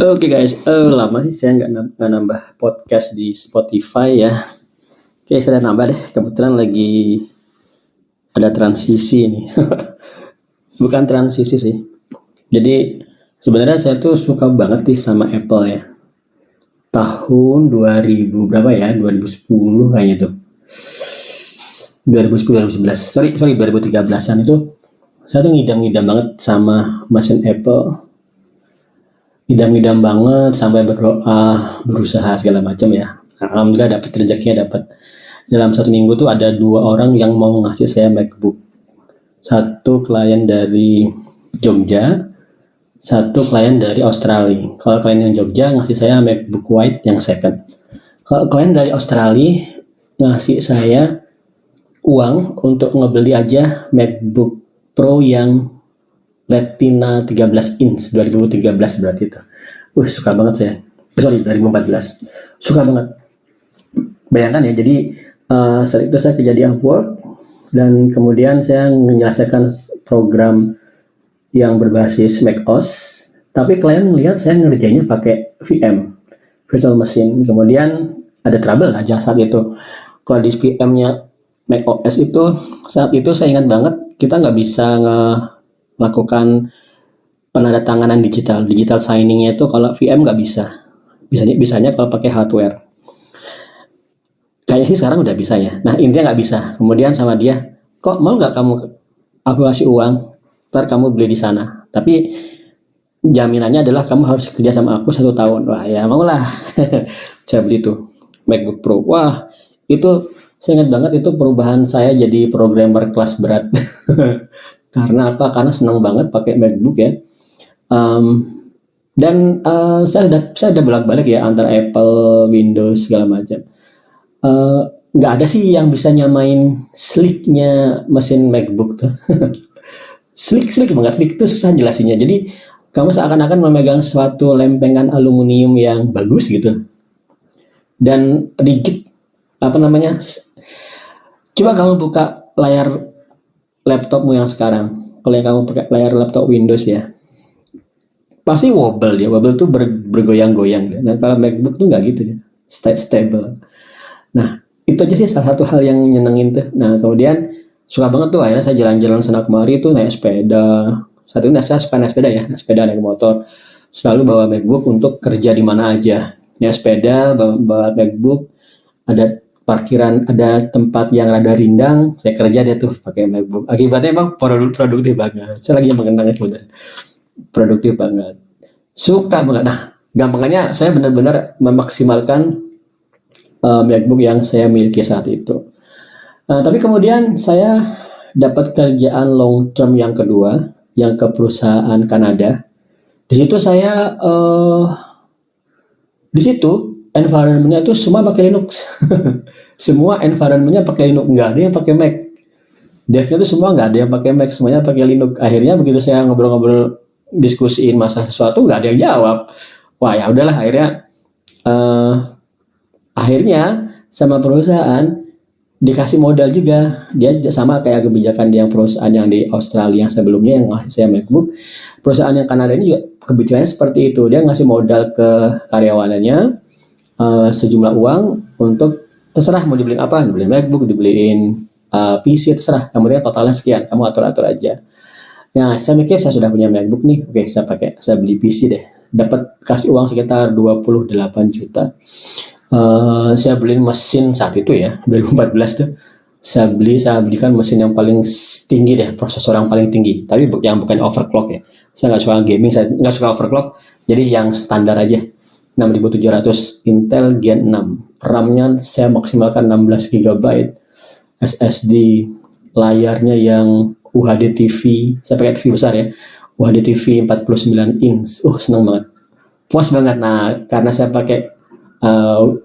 Oke guys, lama sih saya nggak nambah podcast di Spotify ya. Oke, saya nambah deh. Kebetulan lagi ada transisi nih. Bukan transisi sih. Jadi sebenarnya saya tuh suka banget nih sama Apple ya. Tahun 2000 berapa ya? 2010 kayaknya tuh. 2010 2011. Sorry 2013-an itu saya tuh ngidam-ngidam banget sama mesin Apple. Ngidam-ngidam banget sampai berdoa, berusaha segala macam ya. Alhamdulillah dapat rezekinya, dapat dalam satu minggu tuh ada 2 orang yang mau ngasih saya MacBook. Satu klien dari Jogja, satu klien dari Australia. Kalau klien yang Jogja ngasih saya MacBook White yang second. Kalau klien dari Australia ngasih saya uang untuk ngebeli aja MacBook Pro yang Retina 13 inch 2013 berarti itu. Suka banget saya. Sorry, 2014. Suka banget. Bayangkan ya, jadi saat itu saya kerja di Upwork dan kemudian saya menyelesaikan program yang berbasis macOS, tapi klien melihat saya ngerjainnya pakai VM, virtual machine. Kemudian ada trouble aja saat itu. Kalau di VM-nya macOS itu, saat itu saya ingat banget, kita nggak bisa melakukan penandatanganan digital signingnya itu kalau VM nggak bisa. Bisanya kalau pakai hardware. Kayaknya sih sekarang udah bisa ya. Nah intinya nggak bisa. Kemudian sama dia, kok mau nggak kamu aku kasih uang, ntar kamu beli di sana. Tapi jaminannya adalah kamu harus kerja sama aku 1 tahun. Wah ya maulah. Saya beli tuh MacBook Pro. Wah itu saya ingat banget, itu perubahan saya jadi programmer kelas berat. Karena apa? Karena senang banget pakai MacBook ya. Dan saya udah bolak-balik ya antara Apple, Windows segala macam. Nggak ada sih yang bisa nyamain sleeknya mesin MacBook tuh. Sleek banget. Sleek itu susah jelasinnya. Jadi kamu seakan-akan memegang suatu lempengan aluminium yang bagus gitu dan rigid. Apa namanya? Coba kamu buka layar laptopmu yang sekarang. Kalau yang kamu pakai layar laptop Windows ya, pasti wobble dia. Wobble tuh bergoyang-goyang. Nah kalau MacBook tuh nggak gitu dia. Stable. Nah itu aja sih salah satu hal yang nyenengin tuh. Nah kemudian suka banget tuh akhirnya saya jalan-jalan sana kemari tuh naik sepeda. Saat itu saya suka naik sepeda ya, naik motor. Selalu bawa MacBook untuk kerja di mana aja. Naik sepeda, bawa MacBook. Ada parkiran, ada tempat yang rada rindang, saya kerja dia tuh pakai MacBook. Akibatnya emang produktif banget. Saya lagi mengenangnya sebenarnya. Produktif banget. Suka banget. Nah, gampangnya saya benar-benar memaksimalkan MacBook yang saya miliki saat itu. Tapi kemudian saya dapat kerjaan long term yang kedua, yang ke perusahaan Kanada. Di situ saya di situ environment-nya itu semua pakai Linux. Semua environment-nya pakai Linux, nggak ada yang pakai Mac. Dev-nya tuh semua nggak ada yang pakai Mac, semuanya pakai Linux. Akhirnya begitu saya ngobrol-ngobrol diskusiin masalah sesuatu, nggak ada yang jawab. Wah ya udahlah, akhirnya sama perusahaan dikasih modal juga. Dia sama kayak kebijakan yang perusahaan yang di Australia yang sebelumnya yang ngasih saya MacBook. Perusahaan yang Kanada ini juga kebijakannya seperti itu. Dia ngasih modal ke karyawannya sejumlah uang untuk terserah mau dibeliin apa, dibeliin MacBook, dibeliin PC, terserah. Kemudian totalnya sekian, kamu atur-atur aja. Nah, saya mikir saya sudah punya MacBook nih, oke saya beli PC deh. Dapat kasih uang sekitar 28 juta. Saya beli mesin saat itu ya, 2014 tuh. Saya belikan mesin yang paling tinggi deh, prosesor yang paling tinggi. Tapi yang bukan overclock ya. Saya nggak suka gaming, saya nggak suka overclock. Jadi yang standar aja. 6700 Intel Gen 6. RAM-nya saya maksimalkan 16 GB. SSD, layarnya yang UHD TV. Saya pakai TV besar ya. UHD TV 49 inch. Seneng banget. Puas banget. Nah, karena saya pakai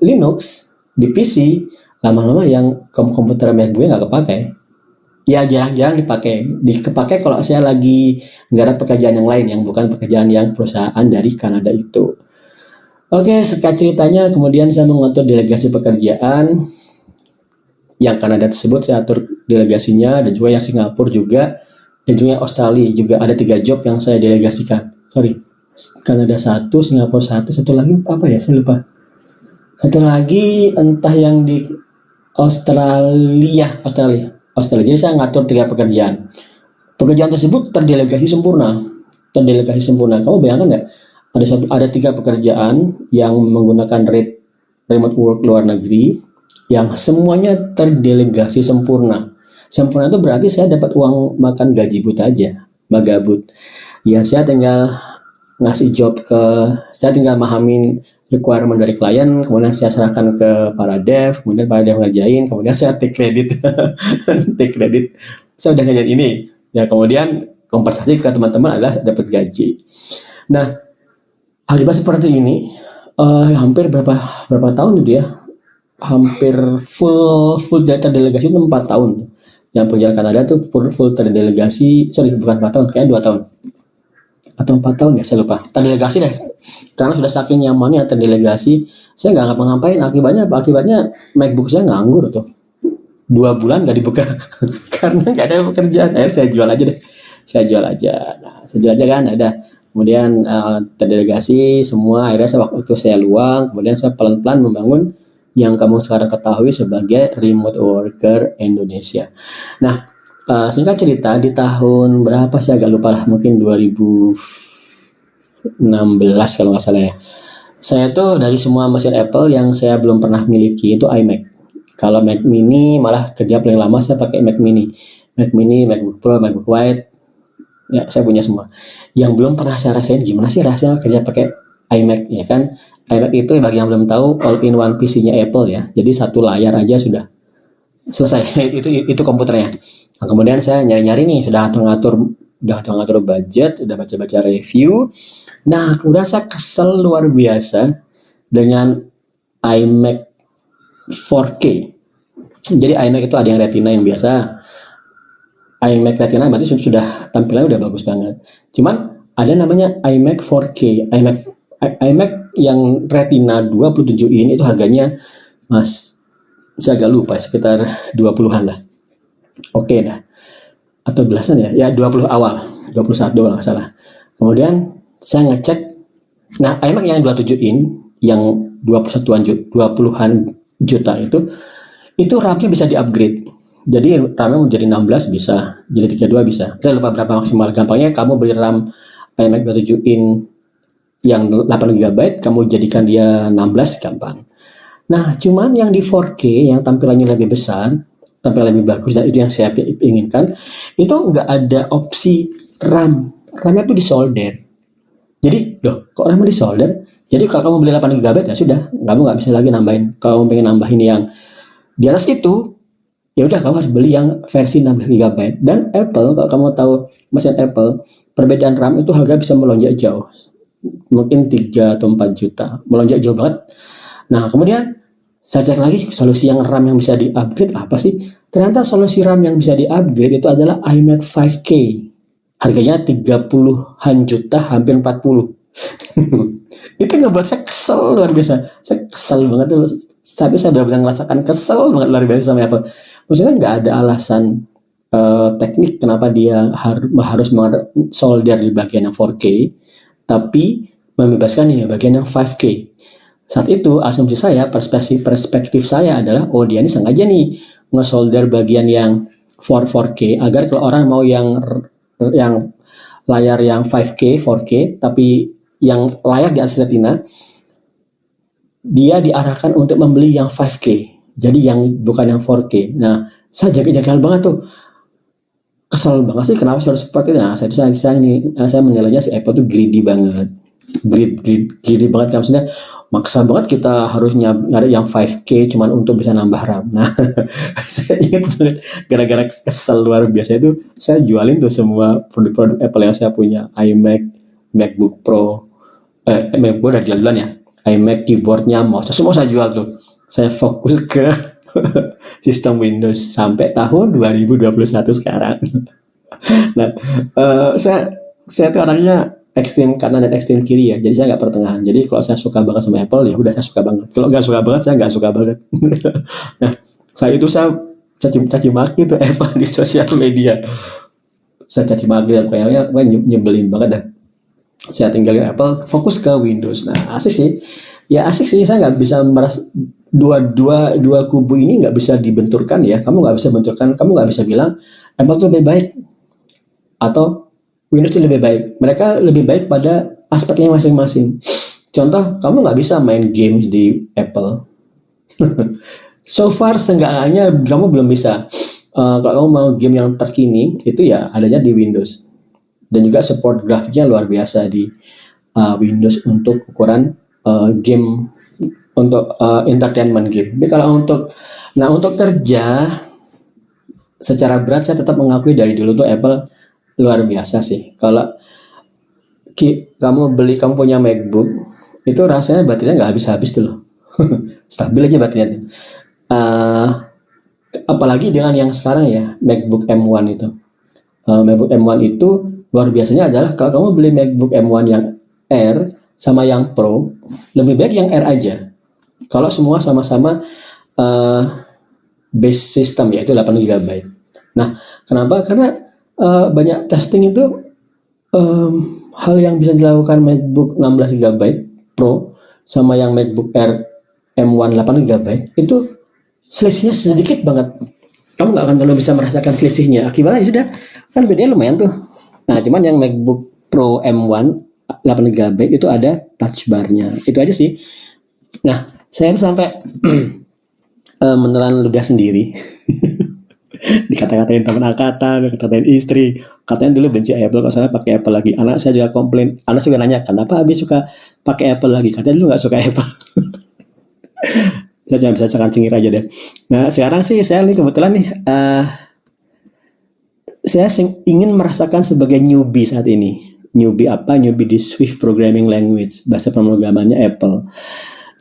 Linux di PC, lama-lama yang komputer MacBook gue nggak kepakai. Ya jarang-jarang dipakai kalau saya lagi nggak ada pekerjaan yang lain yang bukan pekerjaan yang perusahaan dari Kanada itu. Oke, singkat ceritanya kemudian saya mengatur delegasi pekerjaan yang Kanada tersebut. Saya atur delegasinya, dan juga yang Singapura juga, dan juga yang Australia juga. Ada 3 job yang saya delegasikan. Kanada satu, Singapura satu lagi apa ya, saya lupa. Satu lagi entah yang di Australia. Jadi saya ngatur 3 pekerjaan. Pekerjaan tersebut terdelegasi sempurna. Kamu bayangkan nggak? Ada 3 pekerjaan yang menggunakan remote work luar negeri yang semuanya terdelegasi sempurna. Sempurna itu berarti saya dapat uang makan gaji buta aja, magabut. Ya saya tinggal mahamin requirement dari klien, kemudian saya serahkan ke para dev, kemudian para dev ngerjain, kemudian saya take credit. Saya udah ngerjain ini. Ya kemudian kompensasi ke teman-teman adalah dapat gaji. Nah, akibat seperti ini hampir berapa tahun itu ya? Hampir full data delegasi itu 4 tahun. Yang pekerjaan Kanada tuh full terdelegasi, bukan 4 tahun, kayaknya 2 tahun. Atau 4 tahun ya, saya lupa. Terdelegasi deh. Karena sudah saking nyamannya terdelegasi, saya nggak ngapa-ngapain. Akibatnya MacBook saya nganggur tuh. 2 bulan nggak dibuka. Karena nggak ada pekerjaan. Akhirnya saya jual aja deh. Nah, saya jual aja kan, ada. Kemudian terdelegasi semua. Akhirnya waktu saya luang, kemudian saya pelan-pelan membangun yang kamu sekarang ketahui sebagai remote worker Indonesia. Nah, singkat cerita, di tahun berapa saya agak lupa lah, mungkin 2016 kalau nggak salah ya. Saya tuh dari semua mesin Apple yang saya belum pernah miliki itu iMac. Kalau Mac Mini malah kerja paling lama saya pakai Mac Mini, MacBook Pro, MacBook White, ya saya punya semua. Yang belum pernah saya rasain gimana sih rasanya kerja pakai iMac, ya kan? iMac itu bagi yang belum tahu all-in-one PC-nya Apple ya. Jadi satu layar aja sudah selesai. itu komputernya. Nah, kemudian saya nyari-nyari nih, sudah ngatur budget, sudah baca-baca review. Nah, kemudian saya kesel luar biasa dengan iMac 4K. Jadi iMac itu ada yang Retina yang biasa. iMac Retina berarti sudah tampilannya udah bagus banget. Cuman ada namanya iMac 4K. iMac yang Retina 27 in itu harganya, Mas, saya agak lupa, sekitar 20-an lah. Oke dah. Atau belasan ya? Ya 20 awal, 21 kalau nggak salah. Kemudian saya ngecek, nah iMac yang 27 in, yang 20-an juta itu RAM-nya bisa di-upgrade. Jadi RAM-nya menjadi 16 bisa, jadi 32 bisa. Saya lupa berapa maksimal. Gampangnya kamu beli RAM iMac 27 in yang 8 GB, kamu jadikan dia 16, gampang. Nah, cuman yang di 4K yang tampilannya lebih besar, tampilan lebih bagus, dan itu yang saya inginkan, itu nggak ada opsi RAM. RAM-nya tuh disolder. Jadi, kok RAM-nya disolder? Jadi kalau kamu beli 8 GB ya sudah, kamu nggak bisa lagi nambahin. Kalau kamu pengen nambahin yang di atas itu, ya udah kamu harus beli yang versi 16 GB. Dan Apple, kalau kamu tahu mesin Apple, perbedaan RAM itu harga bisa melonjak jauh. Mungkin 3 atau 4 juta. Melonjak jauh banget. Nah, kemudian saya cek lagi solusi yang RAM yang bisa di-upgrade apa sih? Ternyata solusi RAM yang bisa di-upgrade itu adalah iMac 5K. Harganya 30-an juta, hampir 40. Itu ngebuat saya kesel luar biasa. Saya kesel banget tuh. Sampai saya benar-benar merasakan kesel banget luar biasa sama Apple. Maksudnya nggak ada alasan teknik kenapa dia harus solder di bagian yang 4K, tapi membebaskan ya bagian yang 5K. Saat itu asumsi saya, perspektif saya adalah, dia ini sengaja nih nge-solder bagian yang 4K agar kalau orang mau yang layar yang 5K, 4K, tapi yang layar di atas Retina, dia diarahkan untuk membeli yang 5K. Jadi yang bukan yang 4K. Nah, saya jaga-jaga banget tuh. Kesel banget sih kenapa harus seperti itu. Nah, saya menilainya si Apple tuh greedy banget. Greedy banget kan, maksudnya maksa banget kita harus nyari yang 5K cuman untuk bisa nambah RAM. Nah, saya ingat banget gara-gara kesel luar biasa itu saya jualin tuh semua produk-produk Apple yang saya punya, iMac, MacBook Pro, MacBook udah jual duluan ya, iMac, keyboardnya, mouse, semua saya jual tuh. Saya fokus ke sistem Windows sampai tahun 2021 sekarang. Nah, saya tuh orangnya ekstrem kanan dan ekstrem kiri ya, jadi saya nggak pertengahan. Jadi kalau saya suka banget sama Apple, ya udah saya suka banget. Kalau nggak suka banget, saya nggak suka banget. Nah, saya caci maki tuh Apple di sosial media. Saya caci maki dan kayaknya nyebelin banget dah. Saya tinggalin Apple, fokus ke Windows. Nah, asik sih. Ya asik sih, saya nggak bisa merasa dua kubu ini nggak bisa dibenturkan ya. Kamu nggak bisa benturkan, kamu nggak bisa bilang Apple tuh lebih baik atau Windows itu lebih baik. Mereka lebih baik pada aspeknya masing-masing. Contoh, kamu nggak bisa main games di Apple. So far, seenggaknya kamu belum bisa. Kalau kamu mau game yang terkini, itu ya adanya di Windows. Dan juga support grafiknya luar biasa di Windows untuk ukuran game untuk entertainment game. Tapi kalau untuk kerja secara berat saya tetap mengakui dari dulu tuh Apple luar biasa sih. Kalau kamu punya MacBook itu rasanya baterainya nggak habis-habis tuh loh. Stabil aja baterainya. Uh, Apalagi dengan yang sekarang ya MacBook M1 itu. MacBook M1 itu luar biasanya adalah kalau kamu beli MacBook M1 yang Air sama yang Pro, lebih baik yang Air aja. Kalau semua sama-sama base system yaitu 8 GB. Nah, kenapa? Karena banyak testing itu hal yang bisa dilakukan MacBook 16 GB Pro sama yang MacBook Air M1 8 GB itu selisihnya sedikit banget. Kamu nggak akan terlalu bisa merasakan selisihnya. Akibatnya sudah kan bedanya lumayan tuh. Nah, cuman yang MacBook Pro M1 8 GB itu ada touch bar-nya. Itu aja sih. Nah, saya sampai menelan ludah sendiri. Dikata-katain teman angkatan, dikata-katain istri. Katanya dulu benci Apple, kalau saya pakai Apple lagi. Anak saya juga komplain. Anak juga nanya, kenapa habis suka pakai Apple lagi? Katanya dulu nggak suka Apple. Saya cuma bisa cengir aja deh. Nah, sekarang sih saya nih kebetulan nih saya ingin merasakan sebagai newbie saat ini. Newbie apa? Newbie di Swift Programming Language, bahasa pemrogramannya Apple.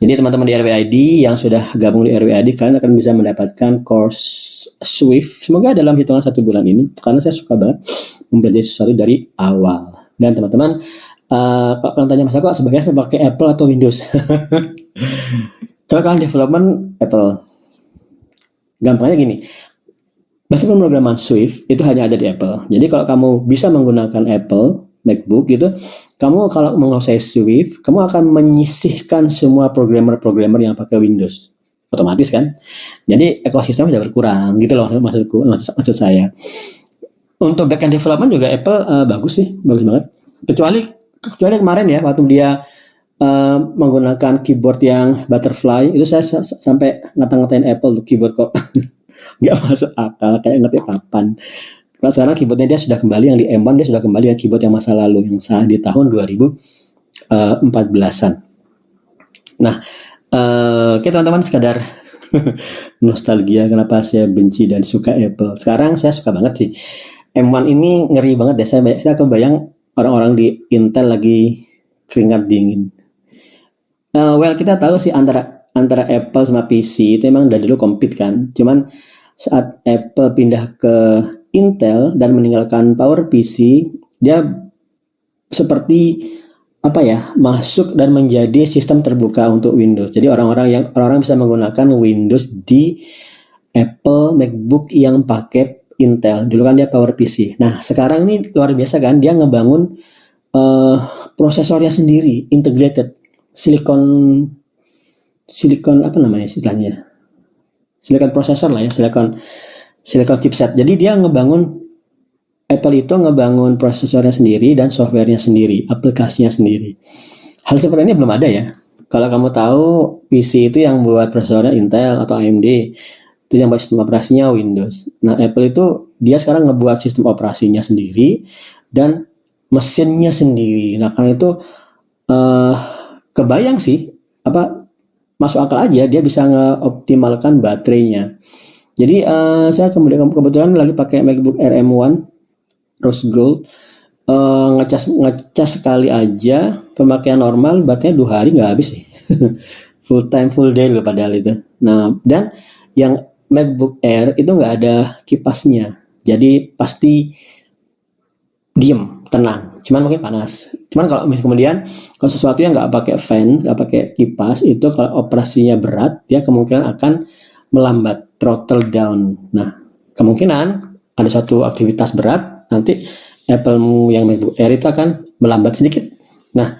Jadi teman-teman di RWID yang sudah gabung di RWID, kalian akan bisa mendapatkan course Swift. Semoga dalam hitungan 1 bulan ini, karena saya suka banget mempelajari sesuatu dari awal. Dan teman-teman, kalau kalian tanya Mas Ako, sebaiknya saya pakai Apple atau Windows? Kalau kalian development Apple, gampangnya gini, bahasa pemrograman Swift itu hanya ada di Apple. Jadi kalau kamu bisa menggunakan Apple MacBook gitu, kamu kalau menguasai Swift, kamu akan menyisihkan semua programmer-programmer yang pakai Windows. Otomatis kan? Jadi ekosistem sudah berkurang gitu loh maksud saya. Untuk backend development juga Apple bagus sih, bagus banget. Kecuali kemarin ya waktu dia menggunakan keyboard yang butterfly, itu saya sampai ngata-ngatain Apple tuh keyboard kok nggak masuk akal, kayak ngetik papan. Kalau sekarang keyboardnya dia sudah kembali, yang di M1 dia sudah kembali ke keyboard yang masa lalu, yang di tahun 2014-an. Nah, oke teman-teman, sekadar nostalgia kenapa saya benci dan suka Apple. Sekarang saya suka banget sih. M1 ini ngeri banget deh, saya kebayang orang-orang di Intel lagi keringat dingin. Well, kita tahu sih antara Apple sama PC itu emang dari dulu compete kan. Cuman saat Apple pindah ke Intel dan meninggalkan PowerPC, dia seperti masuk dan menjadi sistem terbuka untuk Windows. Jadi orang-orang bisa menggunakan Windows di Apple MacBook yang pakai Intel. Dulu kan dia PowerPC. Nah, sekarang ini luar biasa kan, dia ngebangun prosesornya sendiri, integrated silicon apa namanya istilahnya? Silicon processor lah ya, silicon chipset. Jadi dia Apple itu ngebangun prosesornya sendiri dan softwarenya sendiri, aplikasinya sendiri. Hal seperti ini belum ada ya. Kalau kamu tahu PC itu yang buat prosesornya Intel atau AMD, itu yang buat sistem operasinya Windows. Nah, Apple itu dia sekarang ngebuat sistem operasinya sendiri dan mesinnya sendiri. Nah, karena itu kebayang sih masuk akal aja dia bisa ngeoptimalkan baterainya. Jadi saya kebetulan lagi pakai MacBook Air M1 Rose Gold, ngecas sekali aja pemakaian normal baterainya 2 hari nggak habis sih. full day loh padahal itu. Nah, dan yang MacBook Air itu nggak ada kipasnya, jadi pasti diem, tenang. Cuman mungkin panas. Cuman kalau sesuatu yang nggak pakai fan, nggak pakai kipas, itu kalau operasinya berat, dia kemungkinan akan melambat, throttle down. Nah, kemungkinan ada satu aktivitas berat, nanti Apple yang MacBook Air itu akan melambat sedikit. Nah,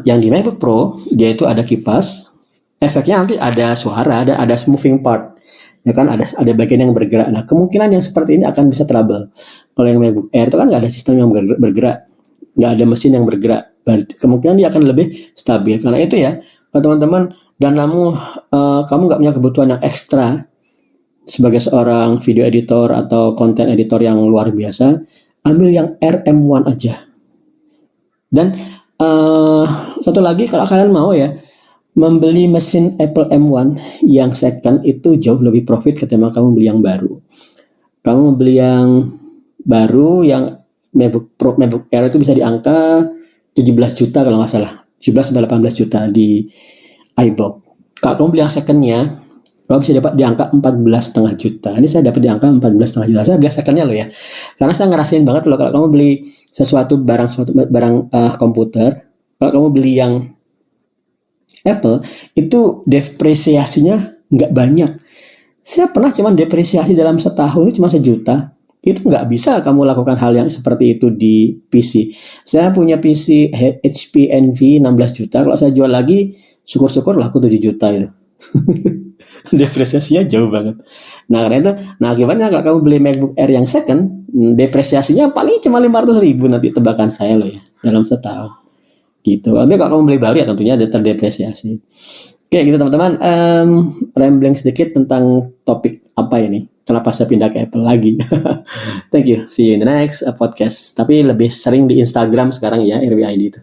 yang di MacBook Pro dia itu ada kipas, efeknya nanti ada suara, ada moving part, ya kan, ada bagian yang bergerak. Nah, kemungkinan yang seperti ini akan bisa trouble. Kalau yang MacBook Air itu kan nggak ada sistem yang bergerak, nggak ada mesin yang bergerak. Kemungkinan dia akan lebih stabil. Karena itu ya, kalau teman-teman dan kamu nggak punya kebutuhan yang ekstra sebagai seorang video editor atau content editor yang luar biasa, ambil yang RM1 aja. Dan satu lagi, kalau kalian mau ya, membeli mesin Apple M1 yang second itu jauh lebih profit ketimbang kamu beli yang baru. Kamu beli yang baru, yang MacBook Pro, MacBook Air itu bisa di angka 17 juta kalau nggak salah, 17-18 juta di iBox. Kalau kamu beli yang secondnya, kamu bisa dapat di angka 14,5 juta. Ini saya dapat di angka 14,5 juta. Saya beli secondnya loh ya, karena saya ngerasain banget loh kalau kamu beli suatu barang komputer, kalau kamu beli yang Apple itu depresiasinya nggak banyak. Saya pernah cuman depresiasi dalam setahun itu cuma 1 juta. Itu nggak bisa kamu lakukan hal yang seperti itu di PC. Saya punya PC HP Envy 16 juta. Kalau saya jual lagi, syukur-syukur laku 7 juta itu. Depresiasinya jauh banget. Nah, karena itu, akibatnya kalau kamu beli MacBook Air yang second, depresiasinya paling cuma 500.000 nanti tebakan saya loh ya, dalam setahun. Gitu. Tapi kalau kamu beli baru ya tentunya ada terdepresiasi. Oke gitu teman-teman, rambling sedikit tentang topik apa ini, kenapa saya pindah ke Apple lagi. Thank you, see you in the next podcast. Tapi lebih sering di Instagram sekarang ya, RWID itu.